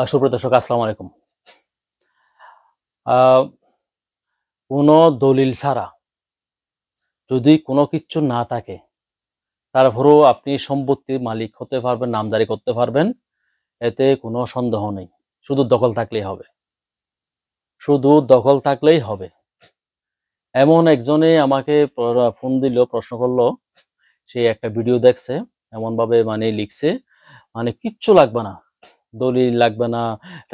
সুপ্রিয় দর্শক, আসসালামু আলাইকুম। আহ, কোনো দলিল ছাড়া যদি কোনো কিচ্ছু না থাকে, তারপরেও আপনি সম্পত্তির মালিক হতে পারবেন, নামজারি করতে পারবেন। এতে কোনো সন্দেহ নেই। শুধু দখল থাকলেই হবে, শুধু দখল থাকলেই হবে। এমন একজনে আমাকে ফোন দিল, প্রশ্ন করলো। সে একটা ভিডিও দেখছে, এমনভাবে লিখছে, কিচ্ছু লাগবে না, দলিল লাগবে না,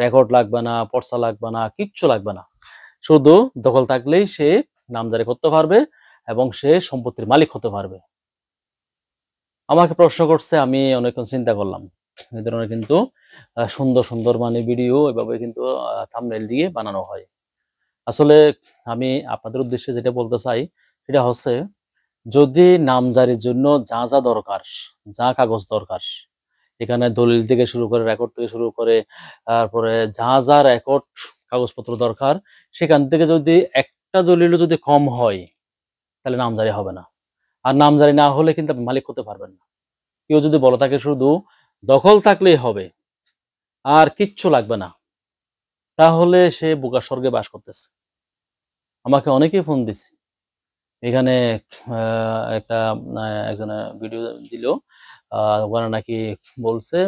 রেকর্ড লাগবে না, পর্চা লাগবে না, কিচ্ছু লাগবে না। শুধু দখল থাকলেই সে নামজারি করতে পারবে এবং সে সম্পত্তির মালিক হতে পারবে। আমাকে প্রশ্ন করছে, আমি অনেকক্ষণ চিন্তা করলাম। এই ধরনের কিন্তু সুন্দর সুন্দর ভিডিও এভাবে কিন্তু থাম্বনেল দিয়ে বানানো হয়। আসলে আমি আপনাদের উদ্দেশ্যে যেটা বলতে চাই সেটা হচ্ছে, যদি নামজারির জন্য যা যা দরকার, যা কাগজ দরকার, এখানে দলিল থেকে শুরু করে, রেকর্ড থেকে শুরু করে, তারপরে যা যা রেকর্ড কাগজপত্র দরকার, সেখান থেকে যদি একটা দলিলও যদি কম হয়, তাহলে নামজারি হবে না। আর নামজারি না হলে কিন্তু আপনি মালিক হতে পারবেন না। কেউ যদি বলে থাকে শুধু দখল থাকলেই হবে আর কিচ্ছু লাগবে না, তাহলে সে বোকা স্বর্গে বাস করতেছে। আমাকে অনেকেই ফোন দিছে। এখানে একটা একজনে ভিডিও দিল, ওখানে নাকি বলছে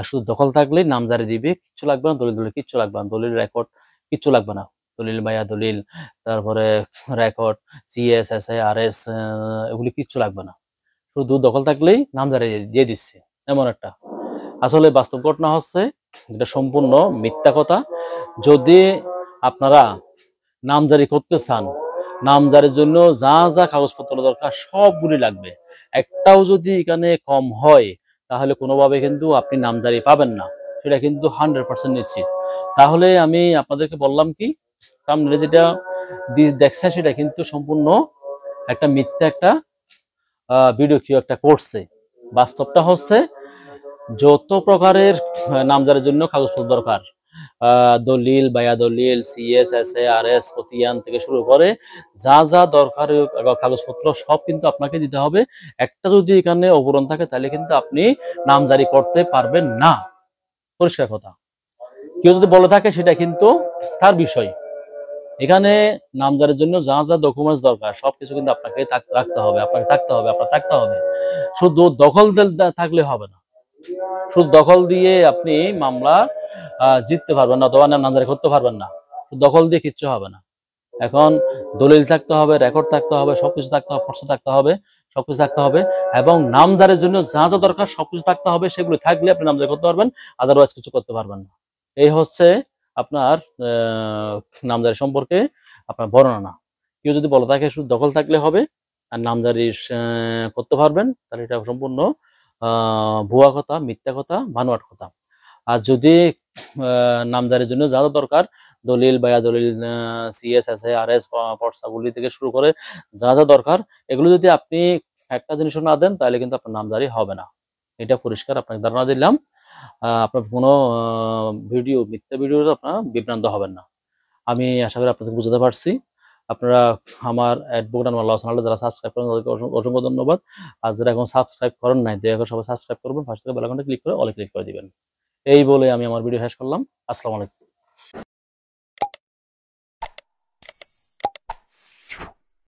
শুধু দখল থাকলেই নামজারি দিবে, কিচ্ছু লাগবে না, দলিল দলিল কিচ্ছু লাগবে না, দলিল রেকর্ড কিচ্ছু লাগবে না, দলিল মায়া দলিল, তারপরে record, CS S A R S, এগুলি কিচ্ছু লাগবে না, শুধু দখল থাকলেই নামজারি দিয়ে দিচ্ছে। এমন একটা, আসলে বাস্তব ঘটনা হচ্ছে এটা সম্পূর্ণ মিথ্যা কথা। যদি আপনারা নামজারি করতে চান, নামজারির জন্য যা যা কাগজপত্র দরকার সবগুলি লাগবে। একটাও যদি এখানে কম হয়, তাহলে কোনোভাবে কিন্তু আপনি নামজারি পাবেন না, সেটা কিন্তু 100% নিশ্চিত। তাহলে আমি আপনাদেরকে বললাম কি, সামনে যেটা দেখছে সেটা কিন্তু সম্পূর্ণ একটা মিথ্যা একটা ভিডিও কেউ একটা করছে। বাস্তবটা হচ্ছে, যত প্রকারের নামজারির জন্য কাগজপত্র দরকার, দলিল, বায়া দলিল, CS S A R S, খতিয়ান থেকে শুরু করে যা যা দরকার কাগজপত্র সব কিন্তু আপনাকে দিতে হবে। একটা যদি এখানে অপূরণ থাকে, তাহলে কিন্তু আপনি নামজারি করতে পারবেন না। পরিষ্কার কথা। কেউ যদি বলে থাকে সেটা কিন্তু তার বিষয়। এখানে নামজারির জন্য যা যা ডকুমেন্টস দরকার সবকিছু কিন্তু আপনাকে রাখতে হবে, আপনাকে থাকতে হবে, আপনার থাকতে হবে। শুধু দখল থাকলে হবে না। শুধু দখল দিয়ে আপনি মামলা জিততে পারবেন না, অথবা নামজারি করতে পারবেন না। দখল দিয়ে কিচ্ছু হবে না। এখন দলিল থাকতে হবে, রেকর্ড থাকতে হবে, সবকিছু থাকতে হবে, পর্চা থাকতে হবে, সবকিছু থাকতে হবে। এবং নামজারির জন্য যা যা দরকার সবকিছু থাকতে হবে। সেগুলো থাকলে আপনি নামজারি করতে পারবেন, আদারওয়াইজ কিছু করতে পারবেন না। এই হচ্ছে আপনার নামজারি সম্পর্কে আপনার বর্ণনা। কেউ যদি বলে থাকে শুধু দখল থাকলে হবে আর নামজারি করতে পারবেন, তাহলে এটা সম্পূর্ণ ভুয়া কথা, মিথ্যা কথা, বানোয়াট কথা। আর যদি নামজারির জন্য যা যা দরকার, দলিল, বায়া দলিল, CS S A R S, পর্চাগুলি থেকে শুরু করে যা যা দরকার, এগুলো যদি আপনি একটা জিনিসও না দেন, তাহলে কিন্তু আপনার নামজারি হবে না। এটা পরিষ্কার আপনাকে ধারণা দিলাম। আপনার কোনো মিথ্যা ভিডিও আপনারা বিভ্রান্ত হবেন না। আমি আশা করি আপনাদের বুঝতে পারছি। আপনারা আমার অ্যাডভোকেট আনোয়ার চ্যানেলটা যারা সাবস্ক্রাইব করেন, তাদেরকে অসংখ্য ধন্যবাদ। আর যারা এখন সাবস্ক্রাইব করেন নাই, দয়া করে সবাই সাবস্ক্রাইব করবেন, পাশে থেকে বেল আইকনটা ক্লিক করে অলে ক্লিক করে দিবেন। এই বলে আমি আমার ভিডিও শেষ করলাম। আসসালামু আলাইকুম।